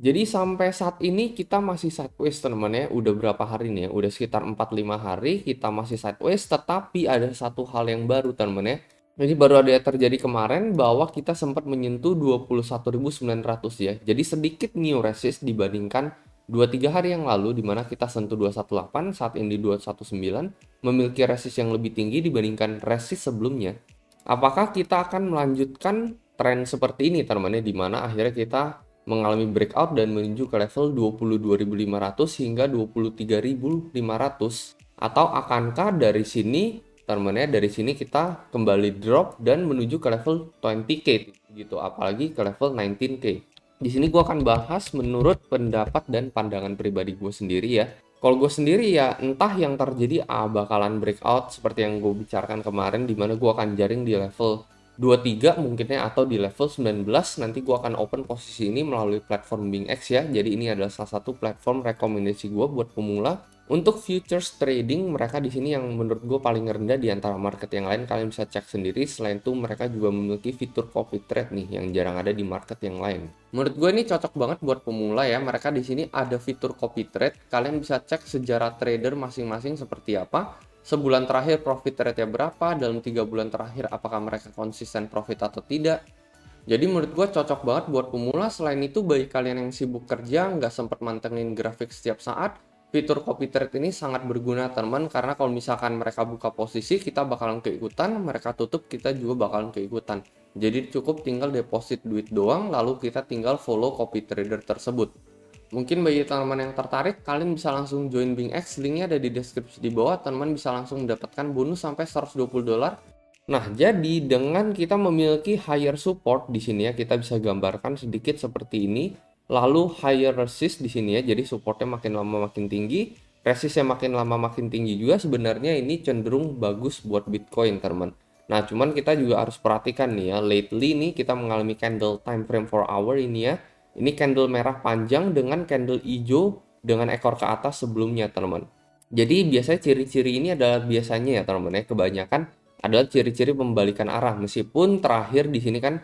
Jadi sampai saat ini kita masih sideways teman ya. Udah berapa hari nih ya? Udah sekitar 4-5 hari kita masih sideways. Tetapi ada satu hal yang baru teman ya. Jadi baru ada yang terjadi kemarin bahwa kita sempat menyentuh 21.900 ya. Jadi sedikit new resist dibandingkan 2-3 hari yang lalu di mana kita sentuh 218, saat ini 219, memiliki resist yang lebih tinggi dibandingkan resist sebelumnya. Apakah kita akan melanjutkan tren seperti ini teman ya, di mana akhirnya kita mengalami breakout dan menuju ke level 22.500 hingga 23.500, atau akankah dari sini teman-teman dari sini kita kembali drop dan menuju ke level 20k gitu, apalagi ke level 19k. Di sini gue akan bahas menurut pendapat dan pandangan pribadi gue sendiri ya. Kalau gue sendiri ya entah yang terjadi bakalan breakout seperti yang gue bicarakan kemarin, dimana gue akan jaring di level 23 mungkinnya, atau di level 19 nanti gue akan open posisi ini melalui platform BingX ya. Jadi ini adalah salah satu platform rekomendasi gue buat pemula. Untuk futures trading, mereka di sini yang menurut gue paling rendah di antara market yang lain. Kalian bisa cek sendiri. Selain itu mereka juga memiliki fitur copy trade nih yang jarang ada di market yang lain. Menurut gue ini cocok banget buat pemula ya. Mereka di sini ada fitur copy trade. Kalian bisa cek sejarah trader masing-masing seperti apa. Sebulan terakhir profit rate-nya berapa, dalam 3 bulan terakhir apakah mereka konsisten profit atau tidak. Jadi menurut gue cocok banget buat pemula. Selain itu bagi kalian yang sibuk kerja, nggak sempat mantengin grafik setiap saat, fitur copy trade ini sangat berguna teman, karena kalau misalkan mereka buka posisi kita bakalan keikutan, mereka tutup kita juga bakalan keikutan. Jadi cukup tinggal deposit duit doang, lalu kita tinggal follow copy trader tersebut. Mungkin bagi teman-teman yang tertarik, kalian bisa langsung join BingX, linknya ada di deskripsi di bawah. Teman-teman bisa langsung mendapatkan bonus sampai $120. Nah, jadi dengan kita memiliki higher support di sini ya, kita bisa gambarkan sedikit seperti ini. Lalu higher resist di sini ya, jadi supportnya makin lama makin tinggi, resistnya makin lama makin tinggi juga. Sebenarnya ini cenderung bagus buat Bitcoin, teman. Nah, cuman kita juga harus perhatikan nih ya, lately nih kita mengalami candle time frame 4 hour ini ya. Ini candle merah panjang dengan candle hijau dengan ekor ke atas sebelumnya, teman. Jadi biasanya ciri-ciri ini adalah biasanya ya, teman ya, kebanyakan adalah ciri-ciri pembalikan arah. Meskipun terakhir di sini kan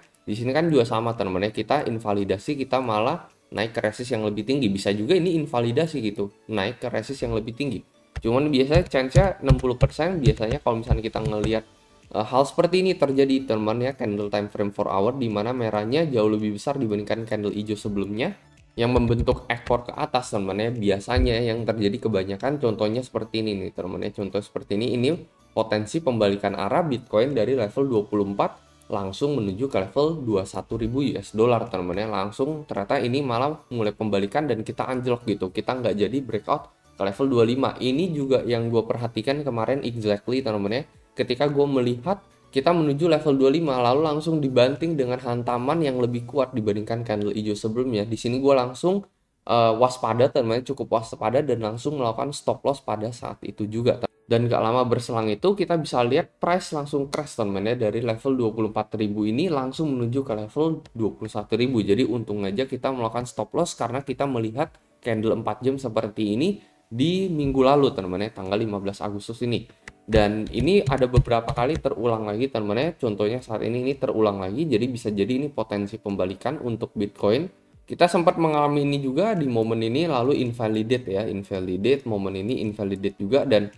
juga sama, teman ya. Kita invalidasi, kita malah naik ke resist yang lebih tinggi. Bisa juga ini invalidasi gitu, naik ke resist yang lebih tinggi. Cuman biasanya chance-nya 60% biasanya kalau misalnya kita ngelihat hal seperti ini terjadi, teman ya, candle time frame 4 hour di mana merahnya jauh lebih besar dibandingkan candle hijau sebelumnya yang membentuk ekor ke atas, teman ya. Biasanya yang terjadi kebanyakan contohnya seperti ini nih, teman ya. Contoh seperti ini potensi pembalikan arah Bitcoin dari level 24 langsung menuju ke level 21.000 US dollar, teman ya. Langsung ternyata ini malah mulai pembalikan dan kita anjlok gitu. Kita nggak jadi breakout ke level 25. Ini juga yang gue perhatikan kemarin exactly, teman ya. Ketika gue melihat kita menuju level 25 lalu langsung dibanting dengan hantaman yang lebih kuat dibandingkan candle hijau sebelumnya. Di sini gue langsung waspada, teman, cukup waspada dan langsung melakukan stop loss pada saat itu juga. Dan gak lama berselang itu kita bisa lihat price langsung crash, teman ya, dari level 24.000 ini langsung menuju ke level 21.000. Jadi untung aja kita melakukan stop loss karena kita melihat candle 4 jam seperti ini di minggu lalu, teman ya, tanggal 15 Agustus ini. Dan ini ada beberapa kali terulang lagi, teman ya. Contohnya saat ini terulang lagi. Jadi bisa jadi ini potensi pembalikan untuk Bitcoin. Kita sempat mengalami ini juga di momen ini, lalu invalidate ya, invalidate, momen ini invalidate juga. Dan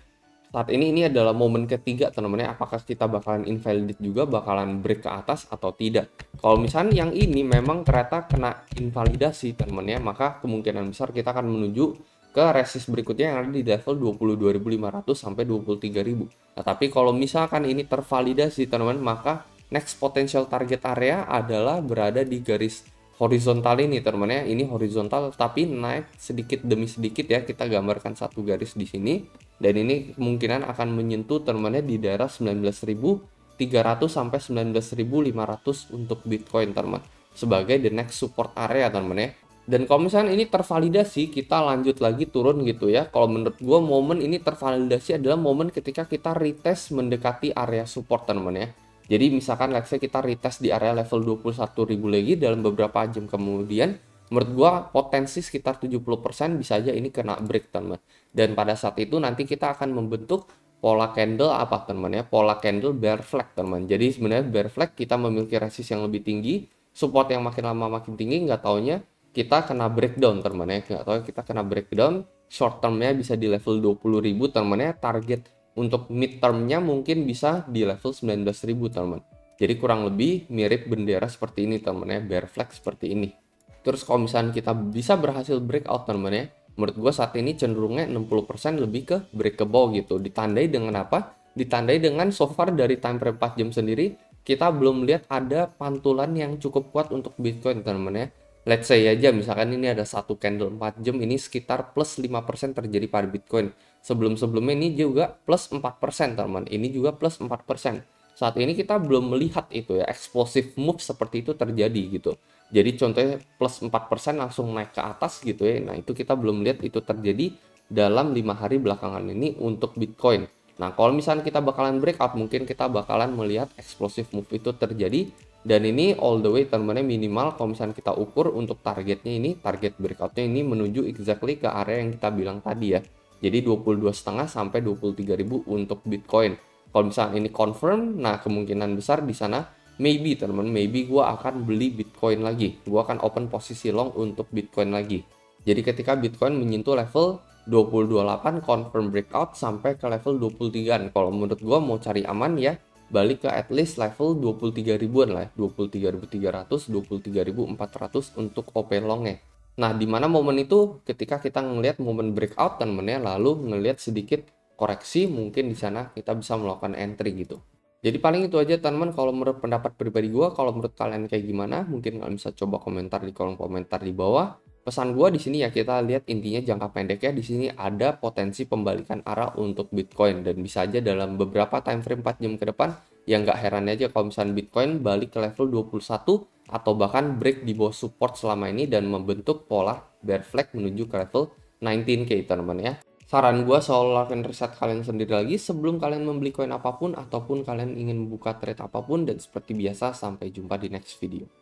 saat ini adalah momen ketiga, teman-teman ya. Apakah kita bakalan invalidate juga, bakalan break ke atas atau tidak. Kalau misalnya yang ini memang ternyata kena invalidasi, teman-teman ya, maka kemungkinan besar kita akan menuju ke resist berikutnya yang ada di level 22.500 sampai 23.000. Nah, tapi kalau misalkan ini tervalidasi, teman-teman, maka next potential target area adalah berada di garis horizontal ini, teman ya. Ini horizontal tapi naik sedikit demi sedikit ya. Kita gambarkan satu garis di sini. Dan ini kemungkinan akan menyentuh, teman-teman, di daerah 19.300 sampai 19.500 untuk Bitcoin, teman, sebagai the next support area, teman ya. Dan kalau misalnya ini tervalidasi, kita lanjut lagi turun gitu ya. Kalau menurut gue momen ini tervalidasi adalah momen ketika kita retest mendekati area support, teman ya. Jadi misalkan let's say kita retest di area level 21.000 lagi dalam beberapa jam kemudian, menurut gua potensi sekitar 70% bisa aja ini kena break, teman. Dan pada saat itu nanti kita akan membentuk pola candle apa, teman ya? Pola candle bear flag, teman. Jadi sebenarnya bear flag kita memiliki resist yang lebih tinggi, support yang makin lama makin tinggi, nggak taunya kita kena breakdown teman-teman ya, atau kita kena breakdown, short termnya bisa di level 20.000 teman-teman ya, target untuk mid termnya mungkin bisa di level 19.000 teman-teman. Jadi kurang lebih mirip bendera seperti ini teman-teman ya, bear flag seperti ini. Terus kalau misalnya kita bisa berhasil breakout teman-teman ya, menurut gue saat ini cenderungnya 60% lebih ke breakable gitu. Ditandai dengan apa? Ditandai dengan so far dari time frame 4 jam sendiri, kita belum lihat ada pantulan yang cukup kuat untuk Bitcoin teman-teman ya. Let's say aja misalkan ini ada satu candle 4 jam, ini sekitar plus 5% terjadi pada Bitcoin. Sebelum-sebelumnya ini juga plus 4% teman-teman, ini juga plus 4%. Saat ini kita belum melihat itu ya, explosive move seperti itu terjadi gitu. Jadi contohnya plus 4% langsung naik ke atas gitu ya. Nah itu kita belum lihat itu terjadi dalam 5 hari belakangan ini untuk Bitcoin. Nah kalau misalnya kita bakalan breakout, mungkin kita bakalan melihat explosive move itu terjadi. Dan ini all the way teman-teman minimal kalau misalnya kita ukur untuk targetnya ini, target breakoutnya ini menuju exactly ke area yang kita bilang tadi ya. Jadi 22,5 sampai 23.000 untuk Bitcoin. Kalau misalnya ini confirm, nah kemungkinan besar di sana maybe teman-teman, maybe gue akan beli Bitcoin lagi. Gue akan open posisi long untuk Bitcoin lagi. Jadi ketika Bitcoin menyentuh level 20.28 confirm breakout sampai ke level 23-an. Kalau menurut gue mau cari aman ya, balik ke at least level 23 ribuan lah ya, 23.300, 23.400 untuk OP longnya. Nah, di mana momen itu ketika kita ngelihat momen breakout teman-teman ya, lalu ngelihat sedikit koreksi, mungkin di sana kita bisa melakukan entry gitu. Jadi paling itu aja teman-teman kalau menurut pendapat pribadi gue. Kalau menurut kalian kayak gimana? Mungkin kalian bisa coba komentar di kolom komentar di bawah. Pesan gue di sini ya, kita lihat intinya jangka pendeknya di sini ada potensi pembalikan arah untuk Bitcoin dan bisa aja dalam beberapa time frame 4 jam ke depan. Yang nggak heran aja kalau misalnya Bitcoin balik ke level 21 atau bahkan break di bawah support selama ini dan membentuk pola bear flag menuju ke level 19k teman-teman ya. Saran gue selalu lakukan riset kalian sendiri lagi sebelum kalian membeli koin apapun ataupun kalian ingin membuka trade apapun, dan seperti biasa sampai jumpa di next video.